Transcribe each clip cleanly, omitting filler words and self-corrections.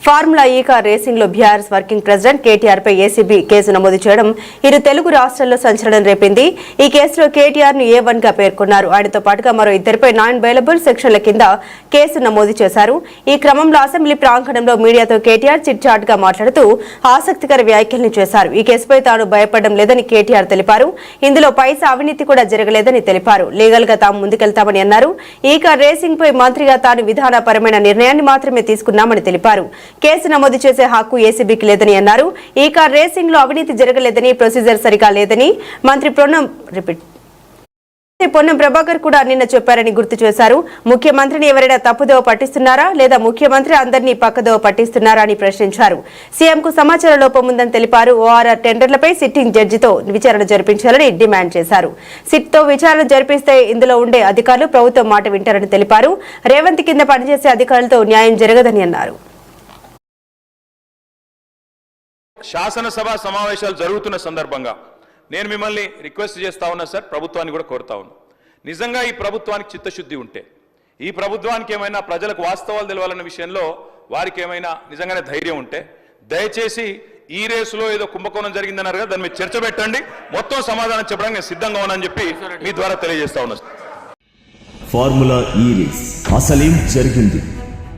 Formula ఈ car racing లో BRS working president KTR పై ACB case నమోదు చేయడం ఇరు తెలుగు రాష్ట్రాల్లో సంచలనం రేపింది. ఈ కేసులో కేటీఆర్ ను A1 గా పేర్కొన్నారు. ఆయనతో పాటుగా మరో ఇద్దరిపై నాన్ బెయిలబుల్ సెక్షన్ల కింద కేసు నమోదు చేశారు. ఈ క్రమంలో అసెంబ్లీ ప్రాంగణంలో మీడియాతో కేటీఆర్ చిట్ చాట్ గా మాట్లాడుతూ ఆసక్తికర వ్యాఖ్యలను చేశారు. ఈ కేసుపై తాను భయపడడం లేదని కేటీఆర్ తెలిపారు. ఇందులో పైసా అవినీతి కూడా జరగలేదని తెలిపారు. లీగల్ గా తాము ముందుకెళ్తామని అన్నారు. ఈ కార్ రేసింగ్ పై మంత్రిగా తాను విధానపరమైన నిర్ణయాన్ని మాత్రమే తీసుకున్నామని తెలిపారు. కేసు నమోదు చేసే హక్కు ఏసీబీకి లేదని అన్నారు. ఈ కార్ రేసింగ్ లో అవినీతి జరగలేదని, ప్రొసీజర్ సరిగా లేదని మంత్రి పొన్నం ప్రభాకర్ కూడా నిన్న చెప్పారని గుర్తు చేశారు. ముఖ్యమంత్రిని ఎవరైనా తప్పుదోవ పట్టిస్తున్నారా లేదా ముఖ్యమంత్రి అందరినీ పక్కదోవ పట్టిస్తున్నారా అని ప్రశ్నించారు. సీఎంకు సమాచార లోపం ఉందని తెలిపారు. ఓఆర్ఆర్ టెండర్లపై సిట్టింగ్ జడ్జితో విచారణ జరిపించాలని డిమాండ్ చేశారు. సిట్తో విచారణ జరిపిస్తే ఇందులో ఉండే అధికారులు ప్రభుత్వం మాట వింటారని తెలిపారు. రేవంత్ కింద పనిచేసే అధికారులతో న్యాయం జరగదని అన్నారు. శాసనసభ సమావేశాలు జరుగుతున్న సందర్భంగా నేను మిమ్మల్ని రిక్వెస్ట్ చేస్తా ఉన్నా సార్, ప్రభుత్వాన్ని కూడా కోరుతా ఉన్నా. నిజంగా ఈ ప్రభుత్వానికి చిత్తశుద్ధి ఉంటే, ఈ ప్రభుత్వానికి ఏమైనా ప్రజలకు వాస్తవాలు తెలవాలన్న విషయంలో వారికి ఏమైనా నిజంగానే ధైర్యం ఉంటే దయచేసి ఈ రేసులో ఏదో కుంభకోణం జరిగిందన్నారు కదా, దాని మీద చర్చ పెట్టండి. మొత్తం సమాధానం చెప్పడానికి నేను సిద్ధంగా ఉన్నానని చెప్పి మీ ద్వారా తెలియజేస్తా ఉన్నా. ఫార్ములా ఈ రేస్ అసలేం జరిగింది?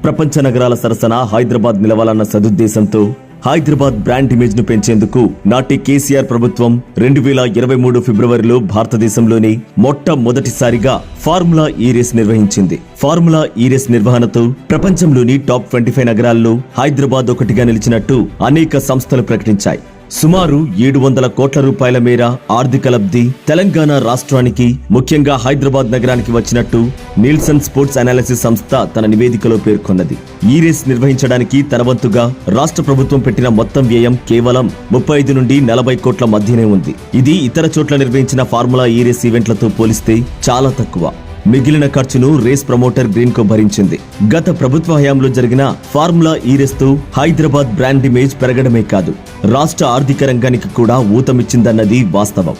ప్రపంచ నగరాల సరసన హైదరాబాద్ నిలవాలన్న సదుద్దేశంతో హైదరాబాద్ బ్రాండ్ ఇమేజ్ ను పెంచేందుకు నాటి కేసీఆర్ ప్రభుత్వం 2023 ఫిబ్రవరిలో భారతదేశంలోని మొట్టమొదటిసారిగా ఫార్ములా ఈ రేస్ నిర్వహించింది. ఫార్ములా ఈ రేస్ నిర్వహణతో ప్రపంచంలోని టాప్ 25 నగరాల్లో హైదరాబాద్ ఒకటిగా నిలిచినట్టు అనేక సంస్థలు ప్రకటించాయి. సుమారు 700 కోట్ల రూపాయల మేర ఆర్థిక లబ్ధి తెలంగాణ రాష్ట్రానికి, ముఖ్యంగా హైదరాబాద్ నగరానికి వచ్చినట్టు నిల్సన్ స్పోర్ట్స్ అనాలిసిస్ సంస్థ తన నివేదికలో పేర్కొన్నది. ఈ రేస్ నిర్వహించడానికి తన వంతుగా రాష్ట్ర ప్రభుత్వం పెట్టిన మొత్తం వ్యయం కేవలం 35 నుండి 40 కోట్ల మధ్యనే ఉంది. ఇది ఇతర చోట్ల నిర్వహించిన ఫార్ములా ఈ రేస్ ఈవెంట్లతో పోలిస్తే చాలా తక్కువ. మిగిలిన ఖర్చును రేస్ ప్రమోటర్ గ్రీన్కో భరించింది. గత ప్రభుత్వ హయాంలో జరిగిన ఫార్ములా ఈ రేస్ తో హైదరాబాద్ బ్రాండ్ ఇమేజ్ పెరగడమే కాదు, రాష్ట్ర ఆర్థిక రంగానికి కూడా ఊతమిచ్చిందన్నది వాస్తవం.